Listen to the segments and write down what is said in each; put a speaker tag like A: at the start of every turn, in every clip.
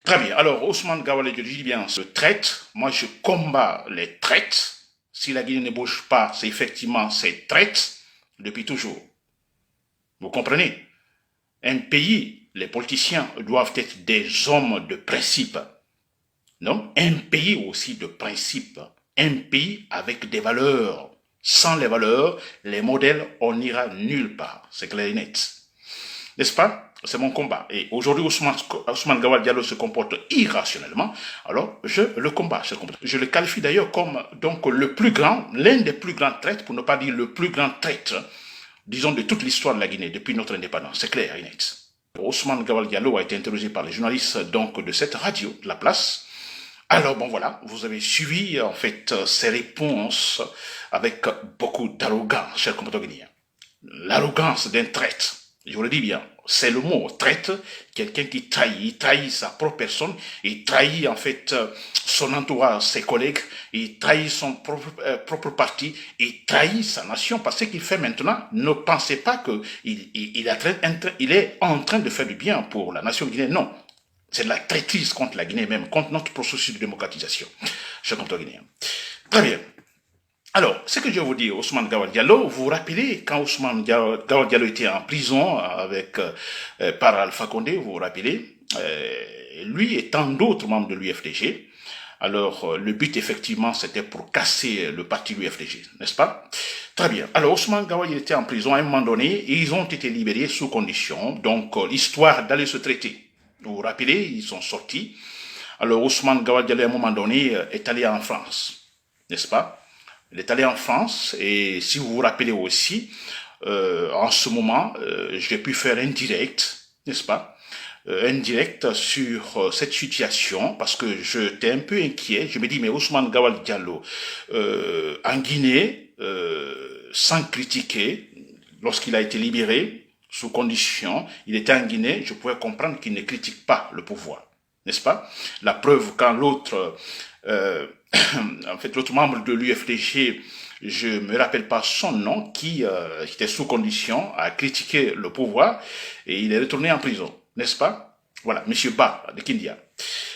A: Très bien. Alors, Ousmane Gawale, je dis bien, se traite. Moi, je combats les traites. Si la Guinée ne bouge pas, c'est effectivement ces traites depuis toujours. Vous comprenez? Un pays, les politiciens doivent être des hommes de principe. Non? Un pays aussi de principe. Un pays avec des valeurs. Sans les valeurs, les modèles, on n'ira nulle part. C'est clair et net. N'est-ce pas? C'est mon combat. Et aujourd'hui, Ousmane Gawal Diallo se comporte irrationnellement. Alors, je le combat. Je le qualifie d'ailleurs comme donc le plus grand, l'un des plus grands traîtres, pour ne pas dire le plus grand traître, disons, de toute l'histoire de la Guinée depuis notre indépendance. C'est clair et net. Ousmane Gawal Diallo a été interrogé par les journalistes donc de cette radio, de la place. Alors bon voilà, vous avez suivi en fait ces réponses avec beaucoup d'arrogance, chers compatriotes guinéens. L'arrogance d'un traître, je le dis bien, c'est le mot, traître, quelqu'un qui trahit, il trahit sa propre personne, il trahit en fait son entourage, ses collègues, il trahit son propre parti, il trahit sa nation, parce qu'il fait maintenant, ne pensez pas qu'il est en train de faire du bien pour la nation guinéenne, non. C'est de la traîtrise contre la Guinée même, contre notre processus de démocratisation, chers compatriotes guinéens. Très bien. Alors, ce que je vais vous dire, Ousmane Gawal Diallo, vous vous rappelez quand Ousmane Gawal Diallo était en prison avec par Alpha Condé, vous vous rappelez, lui et tant d'autres membres de l'UFDG. Alors, le but effectivement, c'était pour casser le parti de l'UFDG, n'est-ce pas? Très bien. Alors, Ousmane Gawal était en prison à un moment donné, et ils ont été libérés sous condition, donc histoire d'aller se traiter. Vous vous rappelez, ils sont sortis. Alors, Ousmane Gawal Diallo, à un moment donné, est allé en France, n'est-ce pas? Il est allé en France, et si vous vous rappelez aussi, en ce moment, j'ai pu faire un direct, n'est-ce pas? Un direct sur cette situation, parce que j'étais un peu inquiet. Je me dis, mais Ousmane Gawal Diallo, en Guinée, sans critiquer, lorsqu'il a été libéré, sous condition, il était en Guinée, je pouvais comprendre qu'il ne critique pas le pouvoir, n'est-ce pas? La preuve, quand l'autre... en fait, l'autre membre de l'UFDG, je me rappelle pas son nom, qui était sous condition, a critiqué le pouvoir, et il est retourné en prison, n'est-ce pas? Voilà, Monsieur Ba, de Kindia.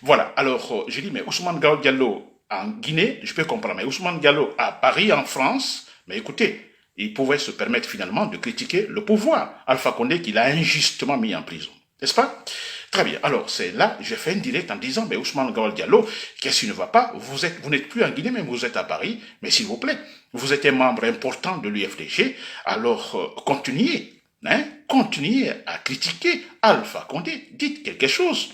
A: Voilà, alors, je dis, mais Ousmane Gawal Diallo en Guinée, je peux comprendre, mais Ousmane Diallo à Paris, en France, mais écoutez, il pouvait se permettre finalement de critiquer le pouvoir, Alpha Condé, qu'il a injustement mis en prison, n'est-ce pas? Très bien. Alors, c'est là, j'ai fait un direct en disant, mais Ousmane Gawal Diallo, qu'est-ce qui ne va pas? Vous n'êtes plus en Guinée, mais vous êtes à Paris. Mais s'il vous plaît, vous êtes un membre important de l'UFDG, alors continuez, continuez à critiquer Alpha Condé. Dites quelque chose.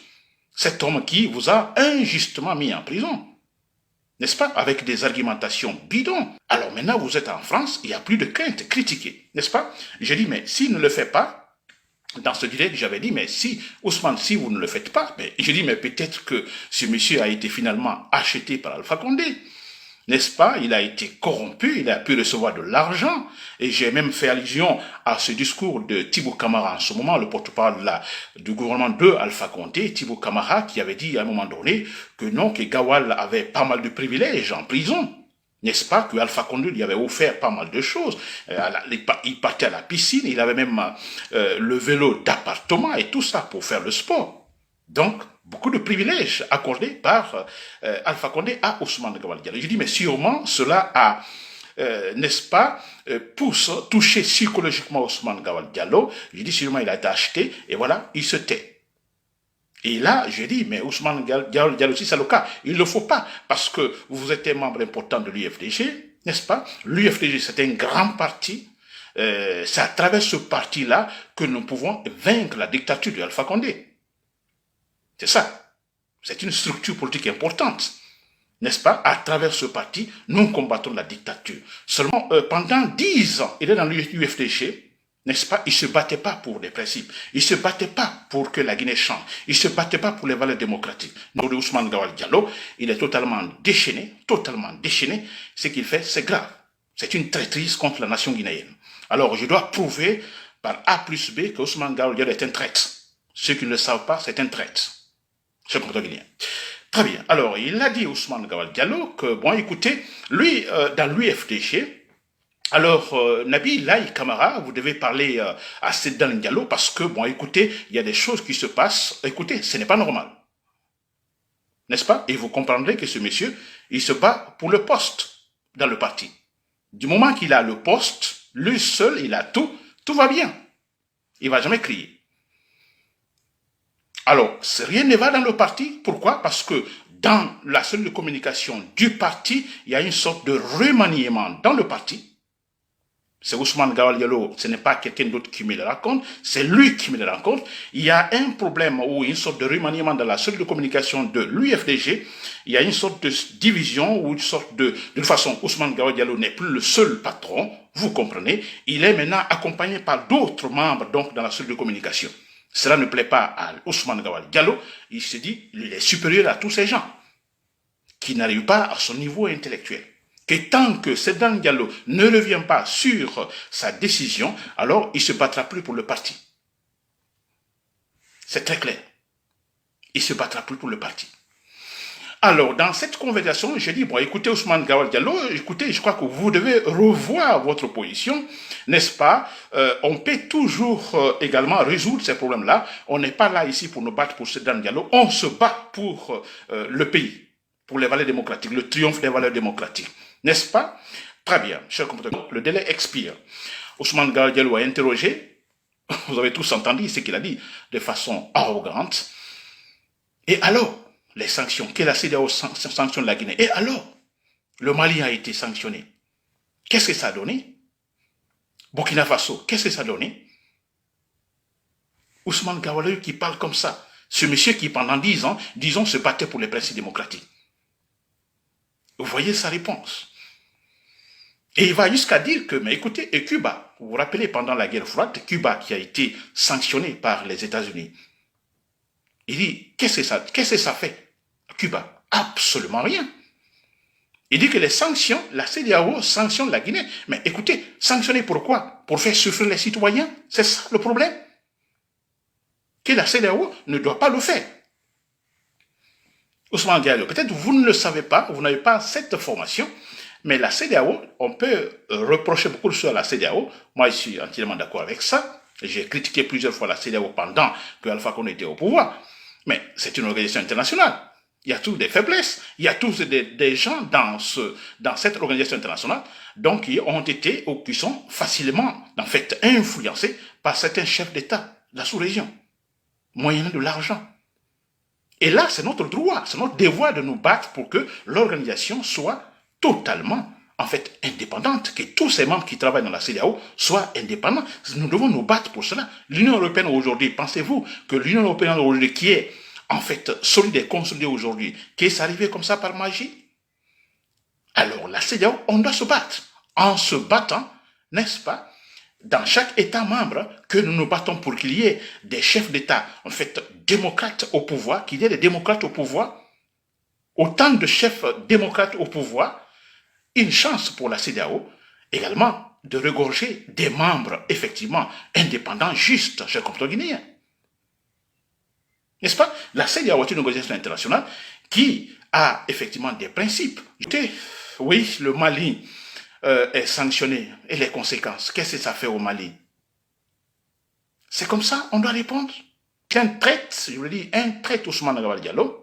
A: Cet homme qui vous a injustement mis en prison. N'est-ce pas? Avec des argumentations bidons. Alors maintenant, vous êtes en France, il n'y a plus de crainte, critiquez. N'est-ce pas? J'ai dit, mais s'il ne le fait pas, dans ce direct, j'avais dit, mais si, Ousmane, si vous ne le faites pas, mais j'ai dit, mais peut-être que ce monsieur a été finalement acheté par Alpha Condé. N'est-ce pas? Il a été corrompu, il a pu recevoir de l'argent. Et j'ai même fait allusion à ce discours de Thibaut Camara en ce moment, le porte-parole du gouvernement de Alpha Condé, Thibaut Camara, qui avait dit à un moment donné que non, que Gawal avait pas mal de privilèges en prison. N'est-ce pas que Alpha Condé lui avait offert pas mal de choses. Il partait à la piscine, il avait même le vélo d'appartement et tout ça pour faire le sport. Donc, beaucoup de privilèges accordés par Alpha Condé à Ousmane Gawal Diallo. Je dis, mais sûrement, cela a, n'est-ce pas, touché psychologiquement Ousmane Gawal Diallo. Je dis, sûrement, il a été acheté, et voilà, il se tait. Et là, je dis, mais Ousmane Diallo aussi, c'est le cas. Il ne le faut pas, parce que vous êtes un membre important de l'UFDG, n'est-ce pas? L'UFDG, c'est un grand parti. C'est à travers ce parti-là que nous pouvons vaincre la dictature de Alpha Condé. C'est ça. C'est une structure politique importante. N'est-ce pas? À travers ce parti, nous combattons la dictature. Seulement, pendant 10 ans, il est dans l'UFDG, n'est-ce pas? Il ne se battait pas pour des principes. Il ne se battait pas pour que la Guinée change. Il ne se battait pas pour les valeurs démocratiques. Nous, Ousmane Gawal Diallo, il est totalement déchaîné, totalement déchaîné. Ce qu'il fait, c'est grave. C'est une traîtrise contre la nation guinéenne. Alors, je dois prouver par A plus B que Ousmane Gawal Diallo est un traître. Ceux qui ne le savent pas, c'est un traître. C'est le guinéen. Très bien. Alors, il a dit Ousmane Gawal Diallo que, bon, écoutez, lui, dans l'UFDG, alors, Nabil Laï Camara, vous devez parler à Sedan Diallo parce que, bon, écoutez, il y a des choses qui se passent. Écoutez, ce n'est pas normal. N'est-ce pas? Et vous comprendrez que ce monsieur, il se bat pour le poste dans le parti. Du moment qu'il a le poste, lui seul, il a tout, tout va bien. Il ne va jamais crier. Alors, rien ne va dans le parti. Pourquoi? Parce que dans la cellule de communication du parti, il y a une sorte de remaniement dans le parti. C'est Ousmane Gawal Diallo, ce n'est pas quelqu'un d'autre qui me le raconte, c'est lui qui me le raconte. Il y a un problème ou une sorte de remaniement dans la cellule de communication de l'UFDG. Il y a une sorte de division ou une sorte de toute façon, Ousmane Gawal Diallo n'est plus le seul patron, vous comprenez. Il est maintenant accompagné par d'autres membres donc dans la cellule de communication. Cela ne plaît pas à Ousmane Gawal Diallo. Il se dit, il est supérieur à tous ces gens qui n'arrivent pas à son niveau intellectuel. Que tant que Sedan Diallo ne revient pas sur sa décision, alors il ne se battra plus pour le parti. C'est très clair. Il ne se battra plus pour le parti. Alors, dans cette conversation, j'ai dit, bon, écoutez Ousmane Gawal Diallo, écoutez, je crois que vous devez revoir votre position, n'est-ce pas? On peut toujours également résoudre ces problèmes-là. On n'est pas là ici pour nous battre pour Sedan Diallo, on se bat pour le pays, pour les valeurs démocratiques, le triomphe des valeurs démocratiques. N'est-ce pas? Très bien, chers compatriotes, le délai expire. Ousmane Gawal Diallo a interrogé, vous avez tous entendu ce qu'il a dit, de façon arrogante. Et alors, les sanctions, que la CEDEAO sanctionne la Guinée. Et alors, le Mali a été sanctionné. Qu'est-ce que ça a donné? Burkina Faso, qu'est-ce que ça a donné? Ousmane Gawal Diallo qui parle comme ça. Ce monsieur qui pendant 10 ans, disons, se battait pour les principes démocratiques. Vous voyez sa réponse. Et il va jusqu'à dire que, mais écoutez, et Cuba, vous vous rappelez, pendant la guerre froide, Cuba qui a été sanctionné par les États-Unis. Il dit, qu'est-ce que ça fait à Cuba? Absolument rien. Il dit que les sanctions, la CEDEAO sanctionne la Guinée. Mais écoutez, sanctionner pourquoi? Pour faire souffrir les citoyens? C'est ça le problème? Que la CEDEAO ne doit pas le faire. Ousmane Diallo, peut-être vous ne le savez pas, vous n'avez pas cette formation, mais la CEDEAO, on peut reprocher beaucoup de choses à la CEDEAO. Moi, je suis entièrement d'accord avec ça. J'ai critiqué plusieurs fois la CEDEAO pendant que Alpha Condé était au pouvoir. Mais c'est une organisation internationale. Il y a tous des faiblesses. Il y a tous des gens dans cette organisation internationale donc, qui ont été ou qui sont facilement, en fait, influencés par certains chefs d'État de la sous-région, moyennant de l'argent. Et là, c'est notre droit, c'est notre devoir de nous battre pour que l'organisation soit totalement, en fait, indépendante, que tous ces membres qui travaillent dans la CEDEAO soient indépendants. Nous devons nous battre pour cela. L'Union européenne aujourd'hui, pensez-vous que l'Union européenne aujourd'hui, qui est, en fait, solide et consolidée aujourd'hui, qu'est-ce arrivé comme ça par magie? Alors, la CEDEAO, on doit se battre. En se battant, n'est-ce pas, dans chaque État membre, que nous nous battons pour qu'il y ait des chefs d'État, en fait, démocrates au pouvoir, qu'il y ait des démocrates au pouvoir, autant de chefs démocrates au pouvoir, une chance pour la CEDEAO, également, de regorger des membres, effectivement, indépendants, justes, chers compatriotes guinéens. N'est-ce pas? La CEDEAO est une organisation internationale qui a effectivement des principes. Oui, le Mali est sanctionné. Et les conséquences, qu'est-ce que ça fait au Mali? C'est comme ça, on doit répondre. Qu'un traite, je vous le dis, un traite Ousmane Gawal Diallo.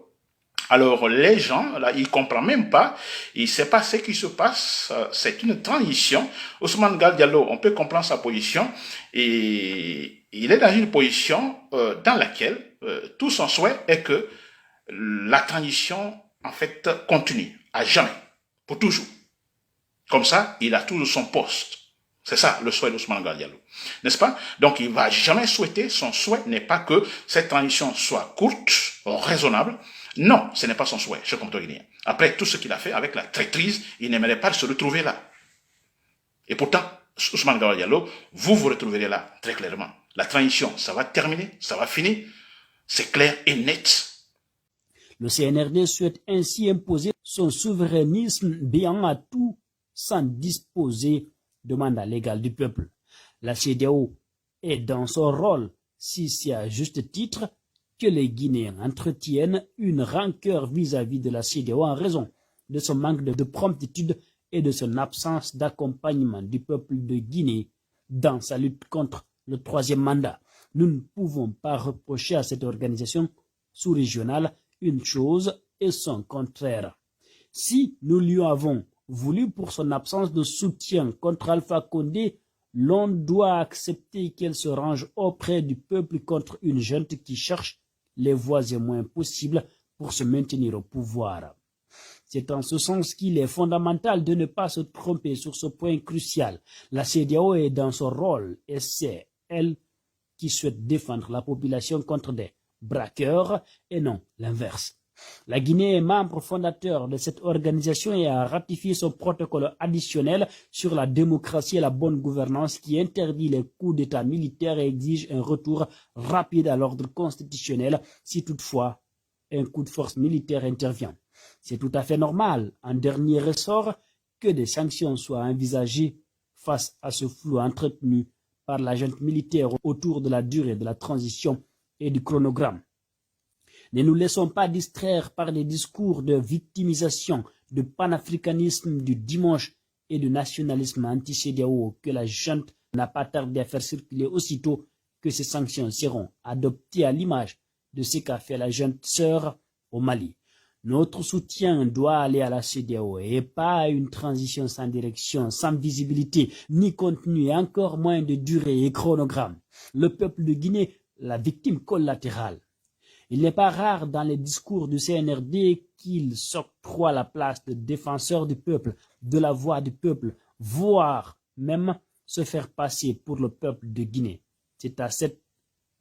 A: Alors les gens, là, ils ne comprennent même pas, ils ne savent pas ce qui se passe, c'est une transition. Ousmane Gawal Diallo, on peut comprendre sa position, et il est dans une position dans laquelle tout son souhait est que la transition, en fait, continue, à jamais, pour toujours. Comme ça, il a toujours son poste. C'est ça le souhait d'Ousmane Gawal Diallo. N'est-ce pas? Donc il ne va jamais souhaiter, son souhait n'est pas que cette transition soit courte, raisonnable. Non, ce n'est pas son souhait, cher compatriote guinéen. Après tout ce qu'il a fait avec la traîtrise, il n'aimerait pas se retrouver là. Et pourtant, Ousmane Gawal Diallo, vous vous retrouverez là, très clairement. La transition, ça va terminer, ça va finir. C'est clair et net.
B: Le CNRD souhaite ainsi imposer son souverainisme béant à tout sans disposer de mandat légal du peuple. La CEDEAO est dans son rôle, si c'est à juste titre que les Guinéens entretiennent une rancœur vis-à-vis de la CEDEAO en raison de son manque de promptitude et de son absence d'accompagnement du peuple de Guinée dans sa lutte contre le troisième mandat. Nous ne pouvons pas reprocher à cette organisation sous-régionale une chose et son contraire. Si nous lui avons voulu pour son absence de soutien contre Alpha Condé, l'on doit accepter qu'elle se range auprès du peuple contre une junte qui cherche les voies et moyens possibles pour se maintenir au pouvoir. C'est en ce sens qu'il est fondamental de ne pas se tromper sur ce point crucial. La CEDEAO est dans son rôle et c'est elle qui souhaite défendre la population contre des braqueurs et non l'inverse. La Guinée est membre fondateur de cette organisation et a ratifié son protocole additionnel sur la démocratie et la bonne gouvernance qui interdit les coups d'État militaires et exige un retour rapide à l'ordre constitutionnel si toutefois un coup de force militaire intervient. C'est tout à fait normal, en dernier ressort, que des sanctions soient envisagées face à ce flou entretenu par la junte militaire autour de la durée de la transition et du chronogramme. Ne nous laissons pas distraire par les discours de victimisation, de panafricanisme du dimanche et de nationalisme anti-CEDEAO que la junte n'a pas tardé à faire circuler aussitôt que ces sanctions seront adoptées à l'image de ce qu'a fait la junte sœur au Mali. Notre soutien doit aller à la CEDEAO et pas à une transition sans direction, sans visibilité, ni contenu et encore moins de durée et chronogramme. Le peuple de Guinée, la victime collatérale. Il n'est pas rare dans les discours du CNRD qu'il s'octroie la place de défenseur du peuple, de la voix du peuple, voire même se faire passer pour le peuple de Guinée. C'est à cette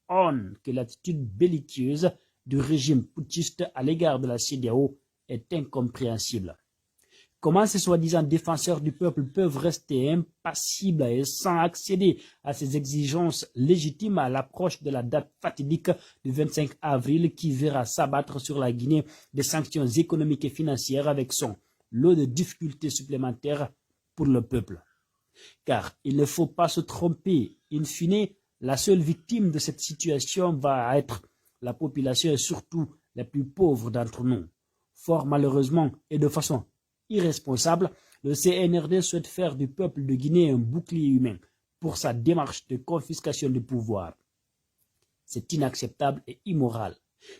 B: aune que l'attitude belliqueuse du régime putschiste à l'égard de la CEDEAO est incompréhensible. Comment ces soi-disant défenseurs du peuple peuvent rester impassibles et sans accéder à ces exigences légitimes à l'approche de la date fatidique du 25 avril qui verra s'abattre sur la Guinée des sanctions économiques et financières avec son lot de difficultés supplémentaires pour le peuple. Car il ne faut pas se tromper, in fine, la seule victime de cette situation va être la population et surtout les plus pauvres d'entre nous. Fort malheureusement et de façon irresponsable, le CNRD souhaite faire du peuple de Guinée un bouclier humain pour sa démarche de confiscation du pouvoir. C'est inacceptable et immoral.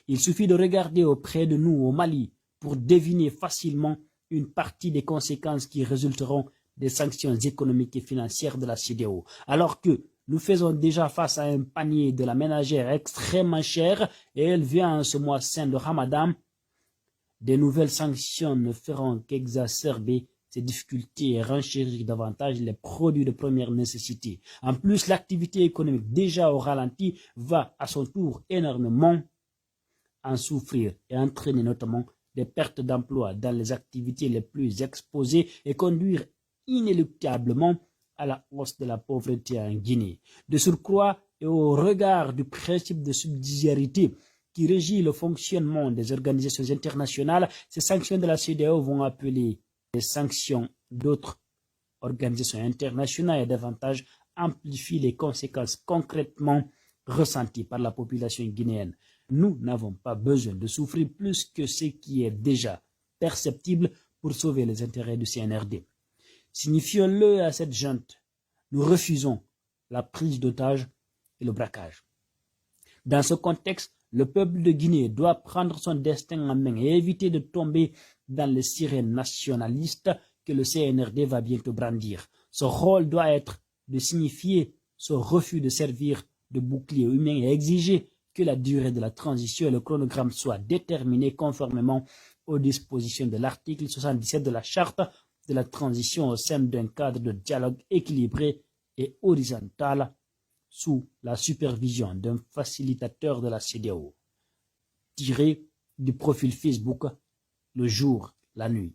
B: Il suffit de regarder auprès de nous au Mali pour deviner facilement une partie des conséquences qui résulteront des sanctions économiques et financières de la CEDEAO, alors que nous faisons déjà face à un panier de la ménagère extrêmement cher et elle vient en ce mois saint de Ramadan. Des nouvelles sanctions ne feront qu'exacerber ces difficultés et renchérir davantage les produits de première nécessité. En plus, l'activité économique déjà au ralenti va à son tour énormément en souffrir et entraîner notamment des pertes d'emplois dans les activités les plus exposées et conduire inéluctablement à la hausse de la pauvreté en Guinée. De surcroît, et au regard du principe de subsidiarité qui régit le fonctionnement des organisations internationales, ces sanctions de la CEDEAO vont appeler les sanctions d'autres organisations internationales et davantage amplifient les conséquences concrètement ressenties par la population guinéenne. Nous n'avons pas besoin de souffrir plus que ce qui est déjà perceptible pour sauver les intérêts du CNRD. Signifions-le à cette junte, nous refusons la prise d'otages et le braquage. Dans ce contexte, le peuple de Guinée doit prendre son destin en main et éviter de tomber dans les sirènes nationalistes que le CNRD va bientôt brandir. Son rôle doit être de signifier son refus de servir de bouclier humain et exiger que la durée de la transition et le chronogramme soient déterminés conformément aux dispositions de l'article 77 de la Charte de la transition au sein d'un cadre de dialogue équilibré et horizontal sous la supervision d'un facilitateur de la CEDEAO. Tiré du profil Facebook, le jour, la nuit.